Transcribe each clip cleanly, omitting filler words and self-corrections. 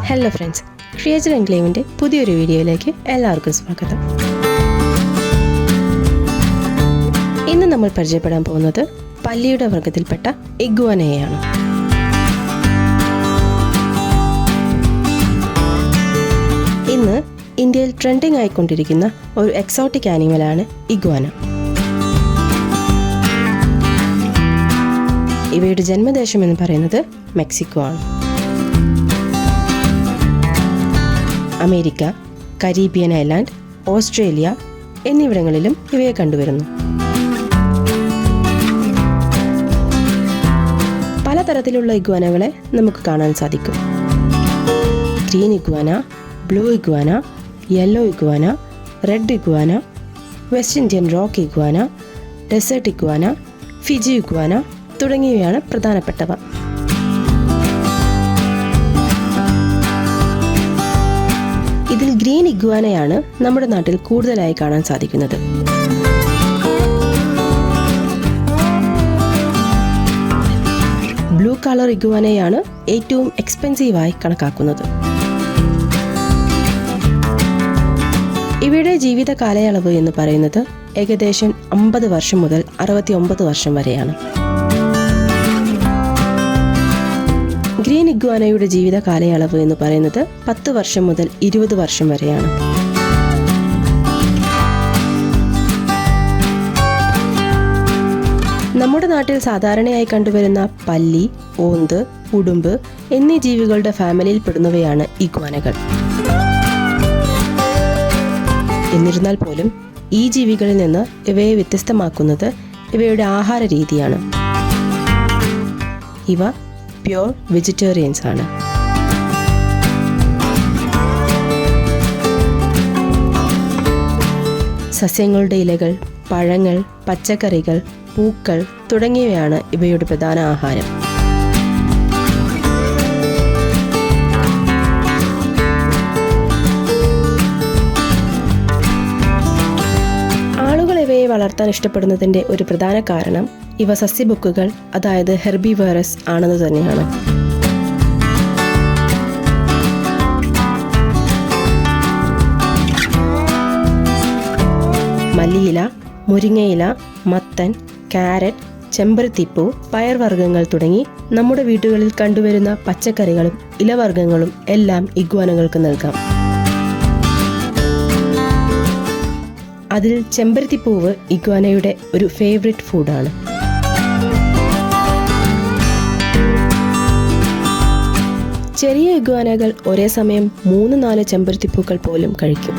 Hello friends, creature എൻക്ലേവിൻ്റെ പുതിയൊരു വീഡിയോയിലേക്ക് എല്ലാവർക്കും സ്വാഗതം. ഇന്ന് നമ്മൾ പരിചയപ്പെടാൻ പോകുന്നത് പല്ലിയുടെ വർഗത്തിൽപ്പെട്ട ഇഗ്വാനയെയാണ്. ഇന്ന് ഇന്ത്യയിൽ ട്രെൻഡിങ് ആയിക്കൊണ്ടിരിക്കുന്ന ഒരു എക്സോട്ടിക് ആനിമലാണ് ഇഗ്വാന. ഇവയുടെ ജന്മദേശം എന്ന് പറയുന്നത് മെക്സിക്കോ ആണ്. അമേരിക്ക, കരീബിയൻ ഐലാൻഡ്, ഓസ്ട്രേലിയ എന്നിവിടങ്ങളിലും ഇവയെ കണ്ടുവരുന്നു. പലതരത്തിലുള്ള ഇഗ്വാനകളെ നമുക്ക് കാണാൻ സാധിക്കും. Green iguana, blue iguana, yellow iguana, red iguana, West Indian rock iguana, desert iguana, Fiji iguana തുടങ്ങിയവയാണ് പ്രധാനപ്പെട്ടവ. ഇതിൽ ഗ്രീൻ ഇഗ്വാനയാണ് നമ്മുടെ നാട്ടിൽ കൂടുതലായി കാണാൻ സാധിക്കുന്നത്. ബ്ലൂ കളർ ഇഗ്വാനയാണ് ഏറ്റവും എക്സ്പെൻസീവായി കണക്കാക്കുന്നത്. ഇവയുടെ ജീവിത കാലയളവ് എന്ന് പറയുന്നത് ഏകദേശം 50 വർഷം മുതൽ 69 വർഷം വരെയാണ്. ഗ്രീൻ ഇഗ്വാനയുടെ ജീവിത കാലയളവ് എന്ന് പറയുന്നത് 10 വർഷം മുതൽ 20 വർഷം വരെയാണ്. നമ്മുടെ നാട്ടിൽ സാധാരണയായി കണ്ടുവരുന്ന പല്ലി, ഓന്ത്, ഉടുമ്പ് എന്നീ ജീവികളുടെ ഫാമിലിയിൽ പെടുന്നവയാണ് ഇഗ്വാനകൾ. എന്നിരുന്നാൽ പോലും ഈ ജീവികളിൽ നിന്ന് ഇവയെ വ്യത്യസ്തമാക്കുന്നത് ഇവയുടെ ആഹാര രീതിയാണ്. ഇവ പ്യൂർ വെജിറ്റേറിയൻസ് ആണ്. സസ്യങ്ങളുടെ ഇലകൾ, പഴങ്ങൾ, പച്ചക്കറികൾ, പൂക്കൾ തുടങ്ങിയവയാണ് ഇവയുടെ പ്രധാന ആഹാരം. ആളുകൾ ഇവയെ വളർത്താൻ ഇഷ്ടപ്പെടുന്നതിൻ്റെ ഒരു പ്രധാന കാരണം ഇവ സസ്യബുക്കുകൾ, അതായത് ഹെർബിവേറസ് ആണെന്ന് തന്നെയാണ്. മല്ലിയില, മുരിങ്ങയില, മത്തൻ, കാരറ്റ്, ചെമ്പരത്തിപ്പൂ, പയർവർഗ്ഗങ്ങൾ തുടങ്ങി നമ്മുടെ വീടുകളിൽ കണ്ടുവരുന്ന പച്ചക്കറികളും ഇലവർഗ്ഗങ്ങളും എല്ലാം ഇഗ്വാനകൾക്ക് നൽകാം. അതിൽ ചെമ്പരത്തിപ്പൂവ് ഇഗ്വാനയുടെ ഒരു ഫേവറേറ്റ് ഫുഡാണ്. ചെറിയ ഇഗ്വാനകൾ ഒരേ സമയം 3-4 ചെമ്പരത്തിപ്പൂക്കൾ പോലും കഴിക്കും.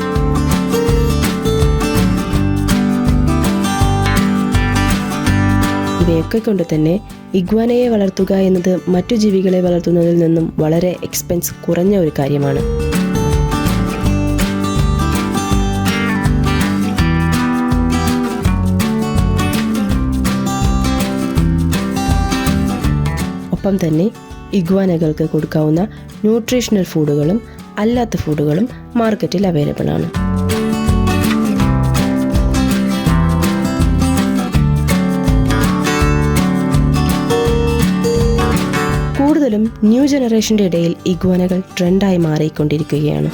ഇവയൊക്കെ കൊണ്ട് തന്നെ ഇഗ്വാനയെ വളർത്തുക എന്നത് മറ്റു ജീവികളെ വളർത്തുന്നതിൽ നിന്നും വളരെ എക്സ്പെൻസ് കുറഞ്ഞ ഒരു കാര്യമാണ്. ഒപ്പം തന്നെ ഇഗ്വാനകൾക്ക് കൊടുക്കാവുന്ന ന്യൂട്രീഷണൽ ഫുഡുകളും അല്ലാത്ത ഫുഡുകളും മാർക്കറ്റിൽ അവൈലബിൾ ആണ്. കൂടുതലും ന്യൂ ജനറേഷന്റെ ഇടയിൽ ഇഗ്വാനകൾ ട്രെൻഡായി മാറിക്കൊണ്ടിരിക്കുകയാണ്.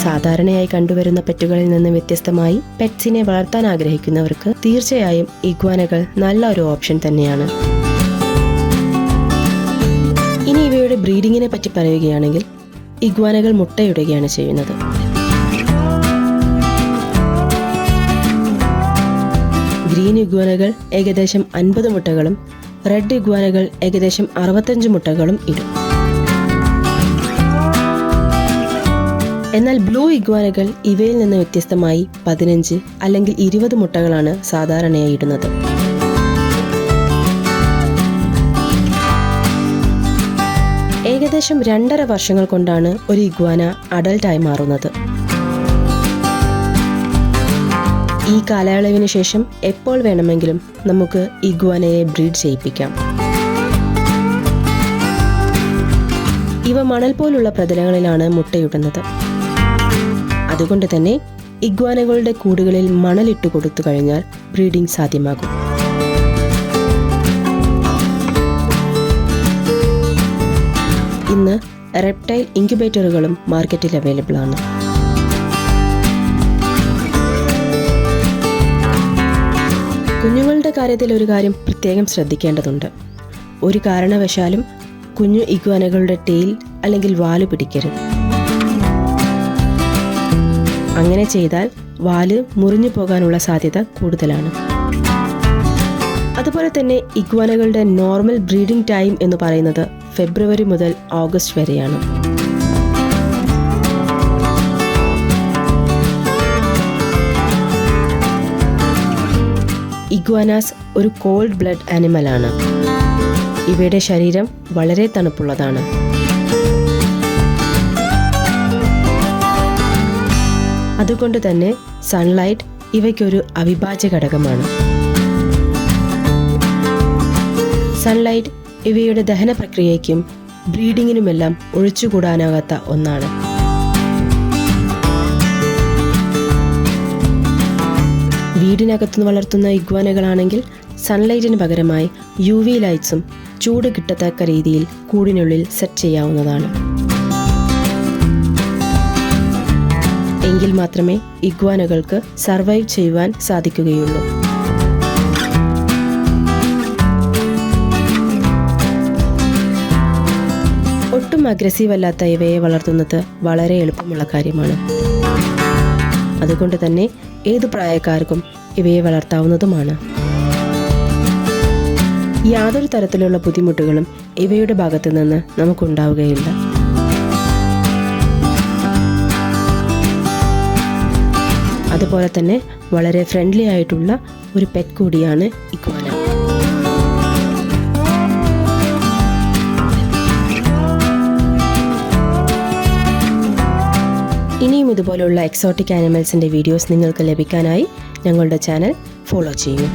സാധാരണയായി കണ്ടുവരുന്ന പെറ്റുകളിൽ നിന്ന് വ്യത്യസ്തമായി പെറ്റ്സിനെ വളർത്താൻ ആഗ്രഹിക്കുന്നവർക്ക് തീർച്ചയായും ഇഗ്വാനകൾ നല്ല ഒരു ഓപ്ഷൻ തന്നെയാണ്. ഇനി ഇവയുടെ ബ്രീഡിങ്ങിനെ പറ്റി പറയുകയാണെങ്കിൽ ഇഗ്വാനകൾ മുട്ടയിടുകയാണ് ചെയ്യുന്നത്. ഗ്രീൻ ഇഗ്വാനകൾ ഏകദേശം 50 മുട്ടകളും റെഡ് ഇഗ്വാനകൾ ഏകദേശം 65 മുട്ടകളും ഇടും. എന്നാൽ ബ്ലൂ ഇഗ്വാനകൾ ഇവയിൽ നിന്ന് വ്യത്യസ്തമായി 15 അല്ലെങ്കിൽ 20 മുട്ടകളാണ് സാധാരണയായി ഇടുന്നത്. ഏകദേശം 2.5 വർഷങ്ങൾ കൊണ്ടാണ് ഒരു ഇഗ്വാന അഡൽട്ടായി മാറുന്നത്. ഈ കാലയളവിന് ശേഷം എപ്പോൾ വേണമെങ്കിലും നമുക്ക് ഇഗ്വാനയെ ബ്രീഡ് ചെയ്യിപ്പിക്കാം. ഇവ മണൽ പോലുള്ള പ്രതലങ്ങളിലാണ് മുട്ടയിടുന്നത്. അതുകൊണ്ട് തന്നെ ഇഗ്വാനകളുടെ കൂടുകളിൽ മണലിട്ട് കൊടുത്തു കഴിഞ്ഞാൽ ബ്രീഡിംഗ് സാധ്യമാകും. ഇന്ന് റെപ്റ്റൈൽ ഇൻക്യുബേറ്ററുകളും മാർക്കറ്റിൽ അവൈലബിൾ ആണ്. കുഞ്ഞുങ്ങളുടെ കാര്യത്തിൽ ഒരു കാര്യം പ്രത്യേകം ശ്രദ്ധിക്കേണ്ടതുണ്ട്. ഒരു കാരണവശാലും കുഞ്ഞു ഇഗ്വാനകളുടെ ടെയിൽ അല്ലെങ്കിൽ വാല് പിടിക്കരുത്. അങ്ങനെ ചെയ്താൽ വാല് മുറിഞ്ഞു പോകാനുള്ള സാധ്യത കൂടുതലാണ്. അതുപോലെ തന്നെ ഇഗ്വാനകളുടെ നോർമൽ ബ്രീഡിംഗ് ടൈം എന്ന് പറയുന്നത് ഫെബ്രുവരി മുതൽ ഓഗസ്റ്റ് വരെയാണ്. ഇഗ്വാനാസ് ഒരു കോൾഡ് ബ്ലഡ് ആനിമലാണ്. ഇവയുടെ ശരീരം വളരെ തണുപ്പുള്ളതാണ്. അതുകൊണ്ട് തന്നെ സൺലൈറ്റ് ഇവയ്ക്കൊരു അവിഭാജ്യ ഘടകമാണ്. സൺലൈറ്റ് ഇവയുടെ ദഹന പ്രക്രിയയ്ക്കും ബ്രീഡിങ്ങിനുമെല്ലാം ഒഴിച്ചുകൂടാനാകാത്ത ഒന്നാണ്. വീടിനകത്തുനിന്ന് വളർത്തുന്ന ഇഗ്വാനകളാണെങ്കിൽ സൺലൈറ്റിന് പകരമായി UV ലൈറ്റ്സും ചൂട് കിട്ടത്തക്ക രീതിയിൽ കൂടിനുള്ളിൽ സെറ്റ് ചെയ്യാവുന്നതാണ്. എങ്കിൽ മാത്രമേ ഇഗ്വാനകൾക്ക് സർവൈവ് ചെയ്യുവാൻ സാധിക്കുകയുള്ളൂ. ഒട്ടും അഗ്രസീവ് അല്ലാത്ത ഇവയെ വളർത്തുന്നത് വളരെ എളുപ്പമുള്ള കാര്യമാണ്. അതുകൊണ്ട് തന്നെ ഏതു പ്രായക്കാർക്കും ഇവയെ വളർത്താവുന്നതുമാണ്. യാതൊരു തരത്തിലുള്ള ബുദ്ധിമുട്ടുകളും ഇവയുടെ ഭാഗത്തു നിന്ന് നമുക്കുണ്ടാവുകയില്ല. അതുപോലെ തന്നെ വളരെ ഫ്രണ്ട്ലി ആയിട്ടുള്ള ഒരു പെറ്റ് കൂടിയാണ് ഇഗ്വാന. ഇനിയും ഇതുപോലുള്ള എക്സോട്ടിക് ആനിമൽസിൻ്റെ വീഡിയോസ് നിങ്ങൾക്ക് ലഭിക്കാനായി ഞങ്ങളുടെ ചാനൽ ഫോളോ ചെയ്യൂ.